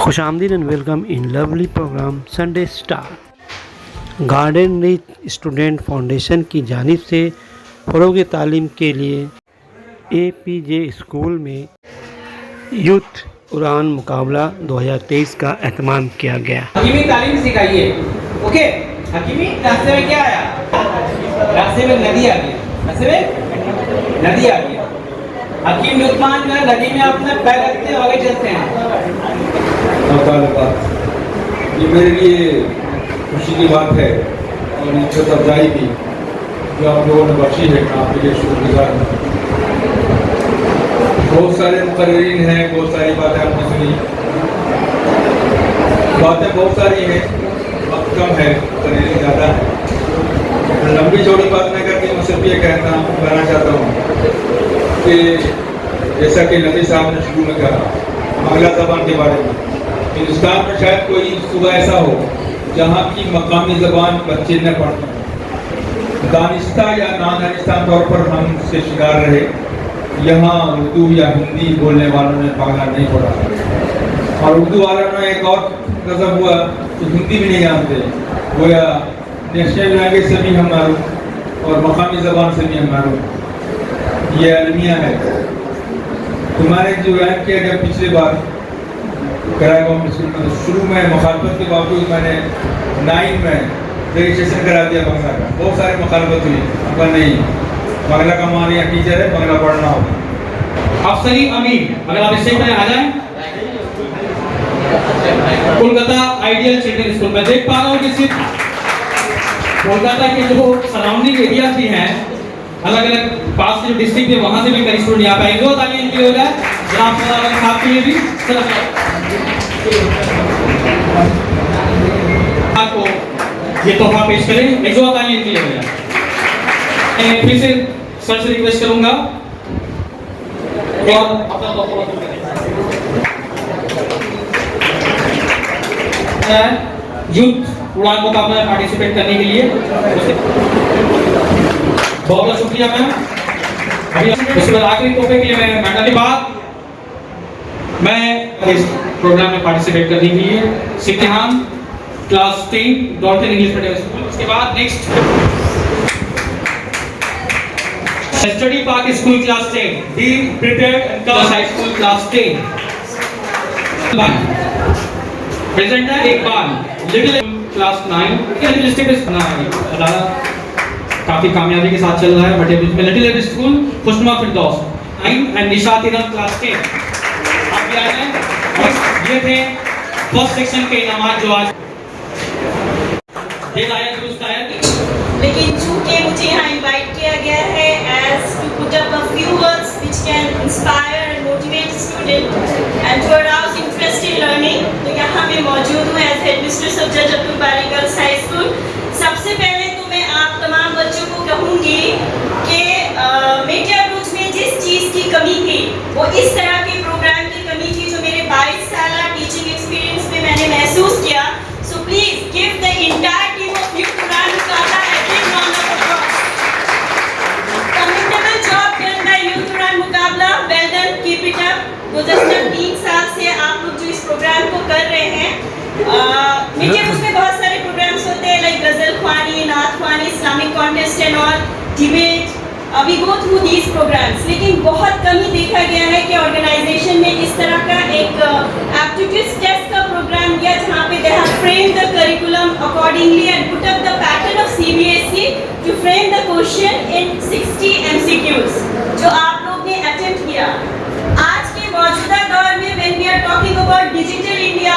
खुशामदीद and welcome in lovely programme Sunday star. Garden rich student foundation की जानिब से फ़रोग़ तालीम के लिए APJ स्कूल में यूथ कुरान मुकाबला 2023 का एहतमाम किया गया। हकीमी तालीम सिखाइए। ओके, हकीमी रास्ते में क्या आया? रास्ते में नदी आ गई। रास्ते में नदी आ गई। हकीम लुकमान जो है नदी में अपना पैर रखते हैं, आगे चलते हैं। ये मेरे लिए खुशी की बात है और इज्जत अफजाई भी जो आप लोगों ने बख्शी है। आपके लिए शुक्रगुजार हूँ। बहुत सारे मुकर्रीन हैं, बहुत सारी बातें आपने सुनी। बातें बहुत सारी हैं, वक्त कम है, मुकर्रीन ज़्यादा है। लंबी चौड़ी बात नहीं करके मैं सिर्फ ये कहना चाहता हूँ कि जैसा कि नबी साहब ने शुरू में कहा बांग्ला ज़बान के बारे में, हिंदुस्तान में शायद कोई सूबा ऐसा हो जहाँ की मकामी ज़बान बच्चे न पढ़ते हैं। दानिस्ता या नादानिस्ता तौर पर हम उससे शिकार रहे। यहाँ उर्दू या हिंदी बोलने वालों ने बांग्ला नहीं पढ़ा और उर्दू वालों में एक और गज़ब हुआ तो हिंदी भी नहीं जानते। गोया नेशनल लैंग्वेज से भी हम मालूम और मकामी ज़बान से भी हम मालूम। ये अलमिया है। तुम्हारे जो ऐड किया गया पिछले बार कराया गवर्नमेंट स्कूल में, शुरू में मुखालफत के बावजूद मैंने 9 में रजिस्ट्रेशन करा दिया बांग्ला का। बहुत सारी मुखालफत हुई, पर नहीं, बांग्ला का मान या टीचर है, बांग्ला पढ़ना होगा। अफसरी अमीन, अगर आप स्टेज में आ जाएं। कोलकाता आइडियल चिल्ड्रन स्कूल में देख पा रहा हूँ कि सिर्फ कोलकाता के जो सराउंडिंग एरिया भी हैं, अलग अलग पास के जो डिस्ट्रिक्ट है वहाँ से भी कई स्टूडेंट यहाँ पे आएंगे। वो तालियां इनके लिए हो जाए। जनाब साहब के लिए भी आपको ये तोहफा पेश करें। एक दो तालियां इनके लिए हो जाए। फिर से सर से रिक्वेस्ट करूंगा और अपना तोहफा यूथ उड़ान मुकाबला में पार्टिसिपेट करने के लिए बहुत बहुत शुक्रिया मैम। अभी उसके बाद आखिरी तोहफे के लिए मैं मैडम के बाद मैं इस प्रोग्राम में पार्टिसिपेट करने के लिए सिमतिहान class 10 Dalton English medium school. उसके बाद next study park school class 10 B prepared and come high school class 10 present है। एक बार लिटिल क्लास 9 डिस्ट्रिक्ट काफी कामयाबी के साथ चल रहा है। बटे में लिटिल स्कूल खुशनुमा फिरदौस 9 एंड निशात इरम क्लास 10 आप भी आए हैं। और ये थे फर्स्ट सेक्शन के इनामात जो आज दे आए दुरुस्त आए। लेकिन चूंकि मुझे यहाँ इनवाइट किया गया है as to put up a few words which can inspire and motivate student and to arouse interest in learning, तो यहाँ मैं मौजूद हूँ एज हेडमिस्ट्रेस ऑफ जज अब्दुल बारी गर्ल्स हाई स्कूल। सबसे पहले तो मैं आप तमाम बच्चों को कहूँगी कि मीडिया अप्रोच में जिस चीज़ की कमी थी वो इस तरह के प्रोग्राम की कमी थी जो मेरे 22 साल टीचिंग एक्सपीरियंस में मैंने महसूस किया। So please give the entire team of youth Quran मुकाबला a big round of applause. Commendable job done by youth Quran मुकाबला, well done, keep it up. गुज़श्ता 3 साल से आप लोग जो इस प्रोग्राम को कर रहे हैं, मीडिया उसमें बहुत सारे प्रोग्राम्स होते हैं लाइक गजल ख्वानी, नात ख्वानी, Islamic contest and all, debate, we go through these programmes. लेकिन बहुत कम ही देखा गया है कि ऑर्गेनाइजेशन ने इस तरह का एक एप्टीट्यूड टेस्ट का प्रोग्राम दिया जहाँ पे they have framed the curriculum accordingly and put up the pattern of CBSE to frame the question in 60 MCQs जो आप लोग ने अटेम्प्ट किया। आज के मौजूदा दौर में when we are talking about digital India,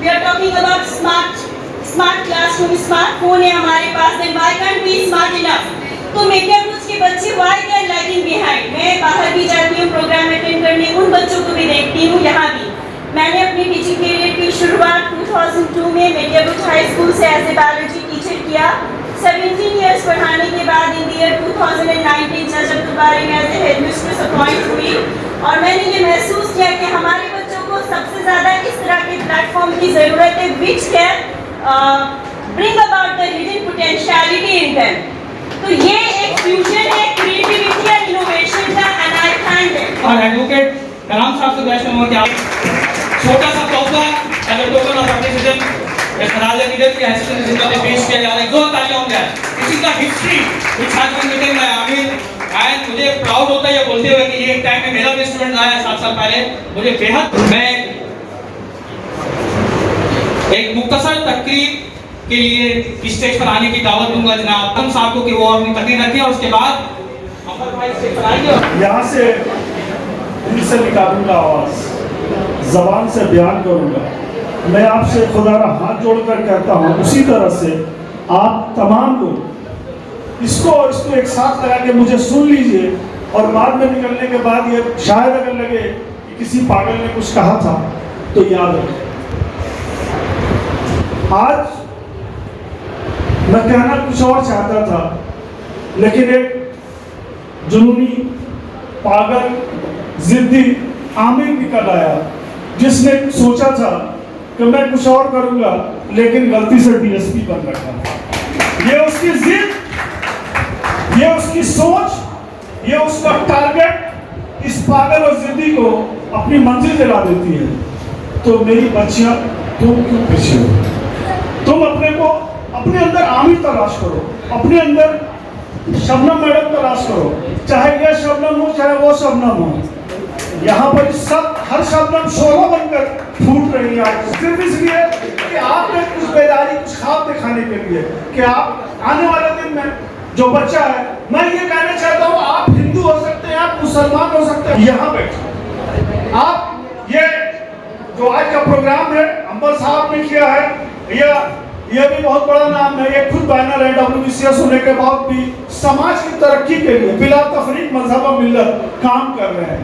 we are talking about smart classroom, smartphone है हमारे पास, then why can't we smart enough? तो मीडिया ग्रुप्स के बच्चे why they are lagging behind. मैं बाहर भी जाती हूँ प्रोग्राम अटेंड करने, उन बच्चों को भी देखती हूँ। यहाँ भी मैंने अपनी टीचिंग करियर की शुरुआत 2002 में मीडिया ग्रुप हाई स्कूल से एज ए बायोलॉजी टीचर किया। 17 इयर्स पढ़ाने के बाद इन ईयर 2019 जज अब्दुल बारी में एज ए हेडमिस्ट्रेस अपॉइंट हुई और मैंने ये महसूस किया कि हमारे बच्चों को सबसे ज़्यादा इस तरह के प्लेटफॉर्म की ज़रूरत है which can bring about the hidden potentiality in them. तो ये एक फ्यूजन है क्रिएटिविटी और इनोवेशन का, एंड आई थैंक देम। और एडवोकेट कलाम साहब से क्वेश्चन हो क्या छोटा सा चाहूंगा अगर टोकन ऑफ अप्रिसिएशन खराज लीडर की हैसियत से जिनका पेश किया जा रहा है, दो तालियां होंगे। This is the history which has been written by Aamir and मुझे प्राउड होता है ये बोलते हुए कि ये एक टाइम में मेरा भी स्टूडेंट रहा है 7 साल पहले। मुझे बेहद, मैं एक मुख्तसर तकरीर के लिए स्टेज पर आने की दावत दूंगा जनाब हम साहब को कि वो अपनी तकरीर रखें और उसके बाद अमर भाई स्टेज पर आएंगे। यहाँ से दिल से निकालूंगा आवाज, जबान से बयान करूंगा। मैं आपसे खुदारा हाथ जोड़कर कहता हूँ, उसी तरह से आप तमाम लोग इसको एक साथ लगा के मुझे सुन लीजिए और बाद में निकलने के बाद ये शायद अगर लगे कि किसी पागल ने कुछ कहा था तो याद रखें। आज मैं कहना कुछ और चाहता था, लेकिन एक जुनूनी, पागल, जिद्दी आमिर निकल आया जिसने सोचा था कि मैं कुछ और करूंगा, लेकिन गलती से डीएसपी बन रखा। ये उसकी जिद, ये उसकी सोच, ये उसका टारगेट इस पागल और जिद्दी को अपनी मंजिल दिला देती है। तो मेरी बच्चियां, तुम क्यों पीछे हो? तुम अपने अंदर आमिर तलाश करो, अपने अंदर शबनम मैडम तलाश करो, चाहे ये शबनम हो चाहे वो शबनम हो। यहाँ पर सब हर शबनम शोला बनकर फूट रही है सिर्फ इसलिए कि आपने कुछ बेदारी, कुछ ख्वाब दिखाने के लिए कि आप आने वाले दिन में जो बच्चा है, मैं ये कहना चाहता हूँ आप हिंदू हो सकते हैं, आप मुसलमान हो सकते हैं। यहाँ बैठे आप, ये जो आज का प्रोग्राम है अंबर साहब ने किया है, यह भी बहुत बड़ा नाम है। ये खुद बैनर है WBCS होने के बाद भी समाज की तरक्की के लिए बिला तफरीक मजहब और मिल्लत काम कर रहे हैं।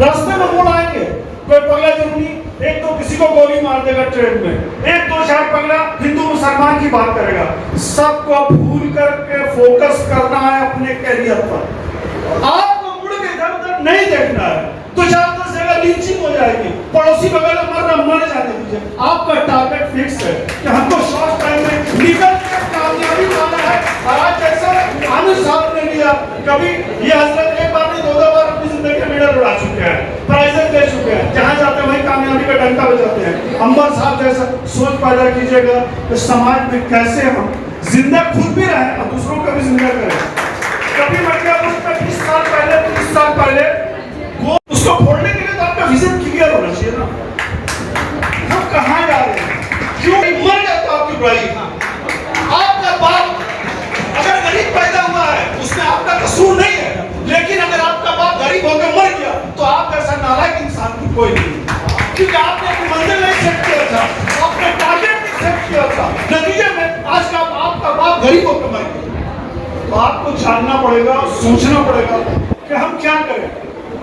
रास्ते में मोड़ आएंगे, कोई पगला जरूरी एक तो किसी को गोली मार देगा ट्रेन में, एक दो चार पगला हिंदू मुसलमान की बात करेगा। सबको भूल करके फोकस करना है अपने कैरियर पर। आपको मुड़ के इधर उधर नहीं देखना है तो 4-10 जगह लीचिंग हो जाएगी, पड़ोसी बगल में मर जाने दीजिए। आपका टारगेट फिक्स है कि हमको शॉर्ट टाइम में निकल के कामयाबी पाना है। और आज जैसा आमिर साहब ने लिया, कभी ये हजरत एक बार नहीं 2 बार अपनी जिंदगी में मेडल उड़ा चुके हैं, प्राइजेस ले चुके हैं, जहाँ जाते हैं वहीं कामयाबी का डंका बजाते हैं। अंबर साहब जैसा सोच पैदा कीजिएगा कि समाज में कैसे हम जिंदा खुद भी रहें और दूसरों को भी जिंदा करें। कभी मध्य 20 साल पहले, 30 साल पहले उसको फोड़ने के लिए तो आपका विजन क्लियर होना चाहिए ना। हम कहाँ जा रहे हैं, क्यों मर गया तो आपकी बुराई। आपका बाप अगर गरीब पैदा हुआ है उसमें आपका कसूर नहीं है, लेकिन अगर आपका बाप गरीब होकर मर गया तो आप जैसा नालायक इंसान की कोई नहीं, क्योंकि आपने अपनी मंजिल नहीं सेट किया था, आपने टारगेट नहीं सेट किया था। नतीजे में आज का आपका बाप गरीब होकर मर गया। तो आपको जानना पड़ेगा, सोचना पड़ेगा कि हम क्या करें।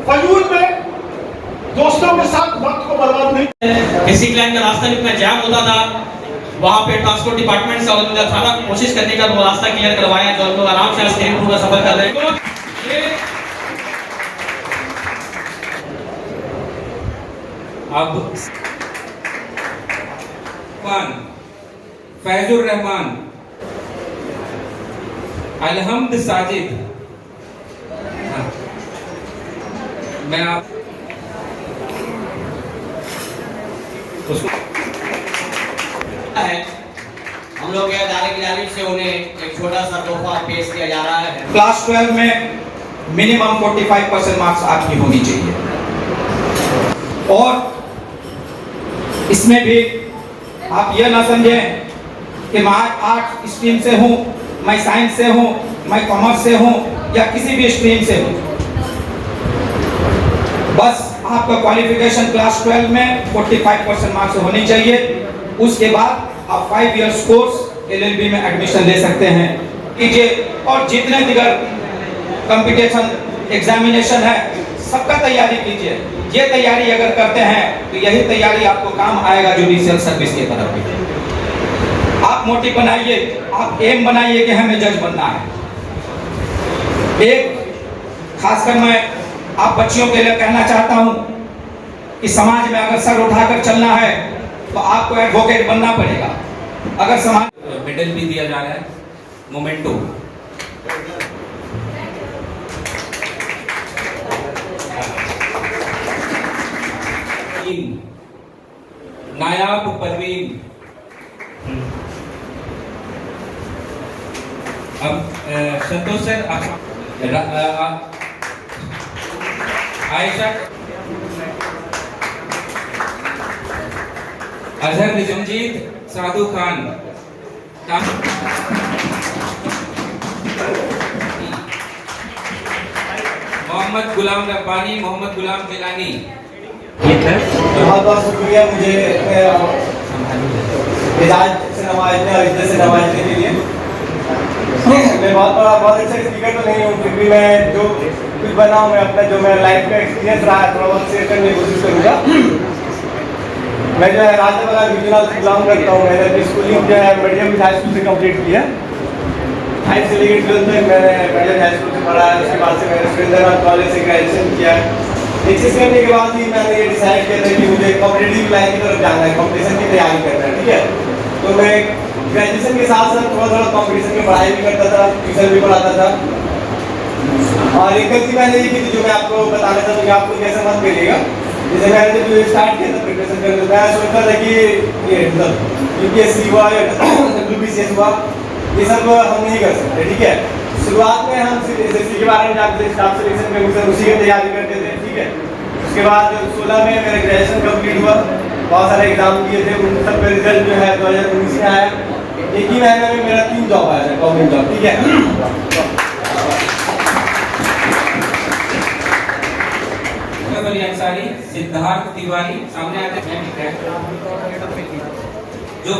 फजूल में दोस्तों के साथ वक्त को बर्बाद नहीं। किसी क्लाइंट का रास्ता इतना जाम होता था, वहाँ पे ट्रांसपोर्ट डिपार्टमेंट से और सारा कोशिश करने का वो रास्ता क्लियर करवाया, जो लोग आराम से स्टेशन का सफर कर रहे हैं। अब फैजुर रहमान, अलहम्द साजिद, मैं आप उसको है, हम लोग के इदारे की जानिब से उन्हें एक छोटा सा तोहफा पेश किया जा रहा है। क्लास 12 में मिनिमम 45% मार्क्स आपकी होनी चाहिए, और इसमें भी आप यह ना समझें कि मैं आर्ट स्ट्रीम से हूँ, मैं साइंस से हूँ, मैं कॉमर्स से हूँ या किसी भी स्ट्रीम से हूँ। बस आपका क्वालिफिकेशन क्लास 12 में 45% मार्क्स होनी चाहिए। उसके बाद आप 5 इयर्स कोर्स LLB में एडमिशन ले सकते हैं कीजिए, और जितने दिगर कंपटीशन एग्जामिनेशन है सबका तैयारी कीजिए। ये तैयारी अगर करते हैं तो यही तैयारी आपको काम आएगा जुडिशियल सर्विस की तरफ भी। आप मोटिव बनाइए, आप एम बनाइए कि हमें जज बनना है। एक खासकर मैं आप बच्चियों के लिए कहना चाहता हूं कि समाज में अगर सर उठाकर चलना है तो आपको एडवोकेट बनना पड़ेगा। अगर समाज मेडल भी दिया जा रहा है, मोमेंटो। नायाब परवीन। अब संतोष सर आयशा, अजहर निजमजीत, साधु खान, मोहम्मद गुलाम रब्बानी, मोहम्मद गुलाम जिलानी। बहुत बहुत शुक्रिया मुझे मिजाज से नवाजने और इज्जत से नवाजने के लिए। मैं बहुत अच्छा स्पीकर तो नहीं हूँ, फिर भी मैं जो कुछ बना हूँ मैं अपना जो मेरा लाइफ का एक्सपीरियंस रहा है थोड़ा बहुत शेयर करने की कोशिश करूँगा। मैं जो है राजावाला रीजनल से बिलोंग करता हूँ। मैंने अपनी स्कूलिंग जो है मीडियम हाई स्कूल से कंप्लीट किया। 5 से लेकर 12 तक मैंने मीडियम हाई स्कूल से पढ़ा है। उसके बाद से मैंने सुरेंद्रनाथ कॉलेज से ग्रेजुएशन किया। एक्सेस करने के बाद ही मैंने ये डिसाइड किया था कि मुझे कॉम्पिटिटिव लाइन की तरफ जाना है, कंपटीशन की तैयारी करना है, ठीक है। तो मैं ग्रेजुएशन के साथ साथ थोड़ा कंपटीशन की पढ़ाई भी करता था, ट्यूशन भी पढ़ाता था। और एक गलती मैंने ये की थी जो मैं आपको बताना चाहता हूँ कि आप लोग ऐसा मत करिएगा। जैसे मैंने जब स्टार्ट किया था प्रिपरेशन करने, मैं सोचता था कि ये यूपीएससी हुआ या WBCS हुआ, ये सब हम नहीं कर सकते, ठीक है। शुरुआत में हम SSC के बारे में जानते थे, स्टाफ सिलेक्शन कमीशन उसी की तैयारी करते थे, ठीक है। उसके बाद 16 में मेरा ग्रेजुएशन कंप्लीट हुआ, बहुत सारे एग्जाम दिए थे, उन सब का रिजल्ट जो है 2019 में आया। एक ही महीने में मेरा 3 जॉब आया था, गवर्नमेंट जॉब, ठीक है। अंसारी, सिद्धार्थ तिवारी सामने आते हैं जो